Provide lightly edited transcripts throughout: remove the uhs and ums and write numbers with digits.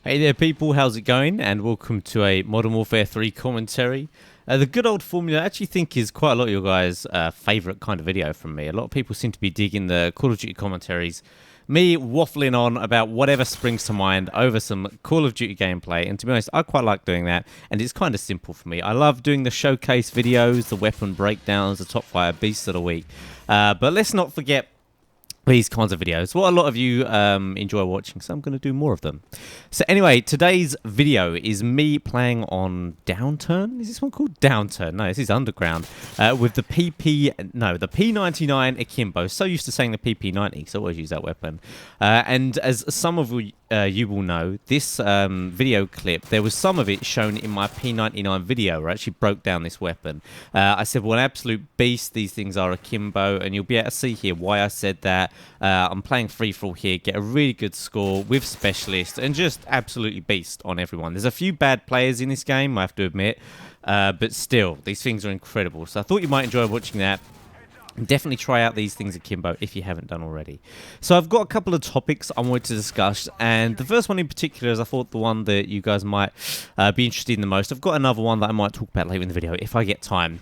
Hey there, people. How's it going? And welcome to a Modern Warfare 3 commentary. The good old formula, I actually think, is quite a lot of your guys' favourite kind of video from me. A lot of people seem to be digging the Call of Duty commentaries. Me waffling on about whatever springs to mind over some Call of Duty gameplay. And to be honest, I quite like doing that. And it's kind of simple for me. I love doing the showcase videos, the weapon breakdowns, the top fire beasts of the week. But let's not forget these kinds of videos, what a lot of you enjoy watching, so I'm going to do more of them. So anyway, today's video is me playing on Downturn. Is this one called Downturn? No, this is Underground. With the P99 Akimbo. So used to saying the PP90, because I always use that weapon. And as some of you will know, this video clip, there was some of it shown in my P99 video where I actually broke down this weapon. I said, well, an absolute beast, these things are Akimbo, and you'll be able to see here why I said that. I'm playing free-for-all here, get a really good score with Specialist, and just absolutely beast on everyone. There's a few bad players in this game, I have to admit, but still, these things are incredible. So I thought you might enjoy watching that. Definitely try out these things Akimbo if you haven't done already. So I've got a couple of topics I wanted to discuss, and the first one in particular is I thought the one that you guys might be interested in the most. I've got another one that I might talk about later in the video if I get time.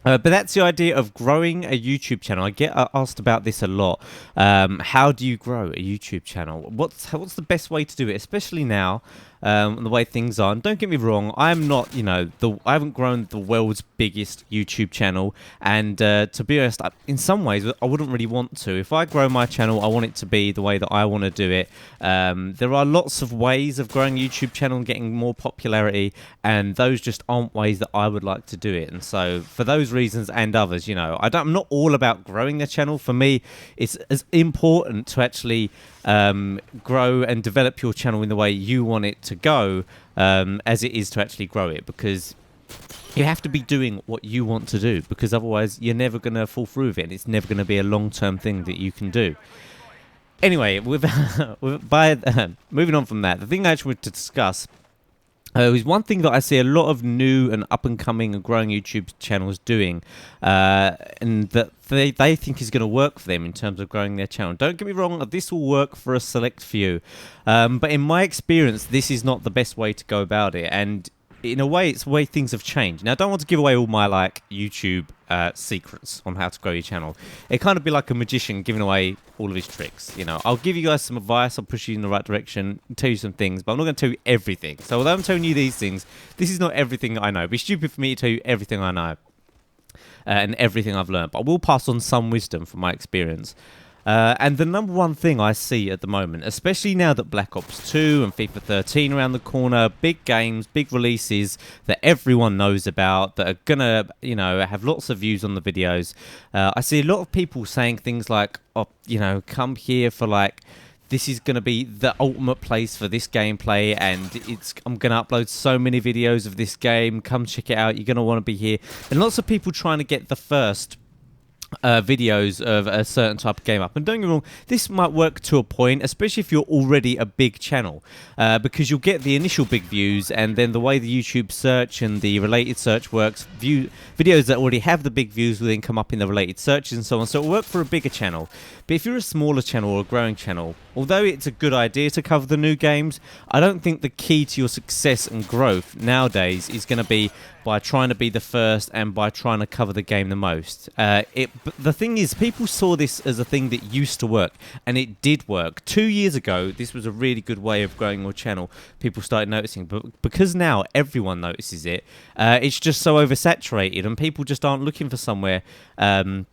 But that's the idea of growing a YouTube channel. I get asked about this a lot. How do you grow a YouTube channel? What's the best way to do it, especially now, the way things are? And don't get me wrong, I'm not, I haven't grown the world's biggest YouTube channel. And to be honest, in some ways, I wouldn't really want to. If I grow my channel, I want it to be the way that I want to do it. There are lots of ways of growing a YouTube channel and getting more popularity, and those just aren't ways that I would like to do it. And so for those reasons and others, I'm not all about growing the channel. For me, it's as important to actually grow and develop your channel in the way you want it to go as it is to actually grow it, because you have to be doing what you want to do, because otherwise you're never going to fall through with it, and it's never going to be a long-term thing that you can do. Anyway, moving on from that, the thing I actually wanted to discuss is one thing that I see a lot of new and up-and-coming and growing YouTube channels doing, and that they think is going to work for them in terms of growing their channel. Don't get me wrong, this will work for a select few, but in my experience, this is not the best way to go about it, and in a way, it's the way things have changed. Now, I don't want to give away all my YouTube secrets on how to grow your channel. It kind of be like a magician giving away all of his tricks. I'll give you guys some advice. I'll push you in the right direction, tell you some things, but I'm not going to tell you everything. So although I'm telling you these things, this is not everything I know. It'd be stupid for me to tell you everything I know and everything I've learned, but I will pass on some wisdom from my experience. And the number one thing I see at the moment, especially now that Black Ops 2 and FIFA 13 around the corner, big games, big releases that everyone knows about, that are gonna, have lots of views on the videos. I see a lot of people saying things like, oh, come here for this is going to be the ultimate place for this gameplay, and I'm going to upload so many videos of this game. Come check it out. You're going to want to be here. And lots of people trying to get the first videos of a certain type of game up. And don't get me wrong, this might work to a point, especially if you're already a big channel, because you'll get the initial big views, and then the way the YouTube search and the related search works, videos that already have the big views will then come up in the related searches and so on. So it'll work for a bigger channel. But if you're a smaller channel or a growing channel, although it's a good idea to cover the new games, I don't think the key to your success and growth nowadays is going to be by trying to be the first and by trying to cover the game the most. The thing is, people saw this as a thing that used to work, and it did work. 2 years ago, this was a really good way of growing your channel. People started noticing, but because now everyone notices it, it's just so oversaturated, and people just aren't looking for somewhere that's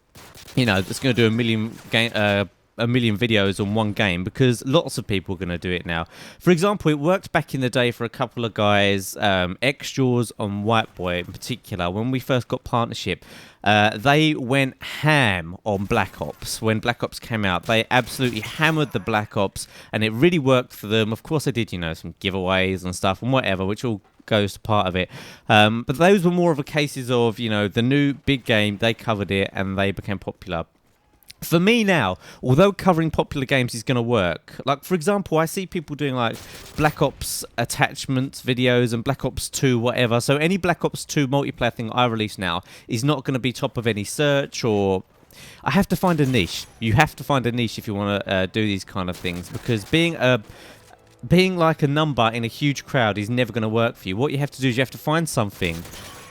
going to do a million videos on one game, because lots of people are going to do it now. For example, it worked back in the day for a couple of guys, X-Jaws on White Boy in particular. When we first got partnership, they went ham on Black Ops. When Black Ops came out, they absolutely hammered the Black Ops, and it really worked for them. Of course, they did, some giveaways and stuff and whatever, which all goes to part of it. But those were more of a cases of, the new big game, they covered it and they became popular. For me now, although covering popular games is going to work, for example, I see people doing Black Ops attachments videos and Black Ops 2 whatever, so any Black Ops 2 multiplayer thing I release now is not going to be top of any search, or I have to find a niche. You have to find a niche if you want to do these kind of things, because being a being like a number in a huge crowd is never going to work for you. What you have to do is you have to find something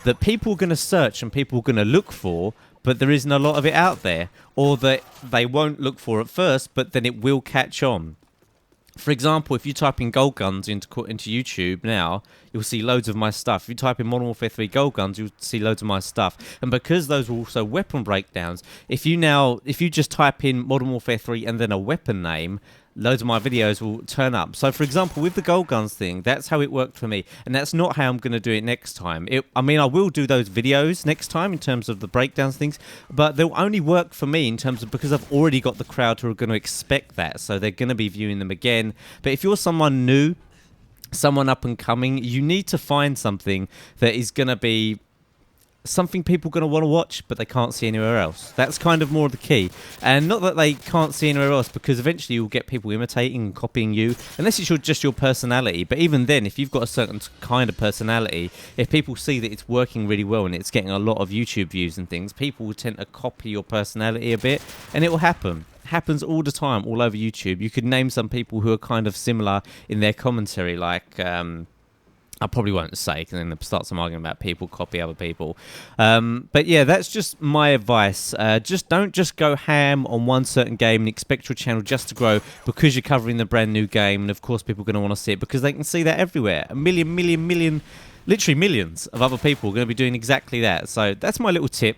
that people are going to search and people are going to look for, but there isn't a lot of it out there, or that they won't look for at first, but then it will catch on. For example, if you type in gold guns into YouTube now, you'll see loads of my stuff. If you type in Modern Warfare 3 gold guns, you'll see loads of my stuff. And because those are also weapon breakdowns, if you just type in Modern Warfare 3 and then a weapon name, loads of my videos will turn up. So, for example, with the gold guns thing, that's how it worked for me. And that's not how I'm going to do it next time. I will do those videos next time in terms of the breakdowns things, but they'll only work for me in terms of because I've already got the crowd who are going to expect that. So they're going to be viewing them again. But if you're someone new, someone up and coming, you need to find something that is going to be something people are going to want to watch, but they can't see anywhere else. That's kind of more the key. And not that they can't see anywhere else, because eventually you'll get people imitating and copying you, unless it's just your personality. But even then, if you've got a certain kind of personality, if people see that it's working really well and it's getting a lot of YouTube views and things, people will tend to copy your personality a bit, and it will happen. Happens all the time, all over YouTube. You could name some people who are kind of similar in their commentary, like I probably won't say, because then start some arguing about people copy other people. But yeah, that's just my advice. Just don't just go ham on one certain game and expect your channel just to grow because you're covering the brand new game. And of course, people are going to want to see it because they can see that everywhere. A million, literally millions of other people are going to be doing exactly that. So that's my little tip.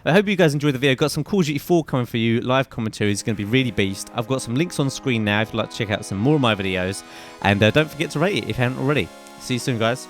I hope you guys enjoyed the video. Got some Call of Duty 4 coming for you. Live commentary is going to be really beast. I've got some links on screen now if you'd like to check out some more of my videos. And don't forget to rate it if you haven't already. See you soon, guys.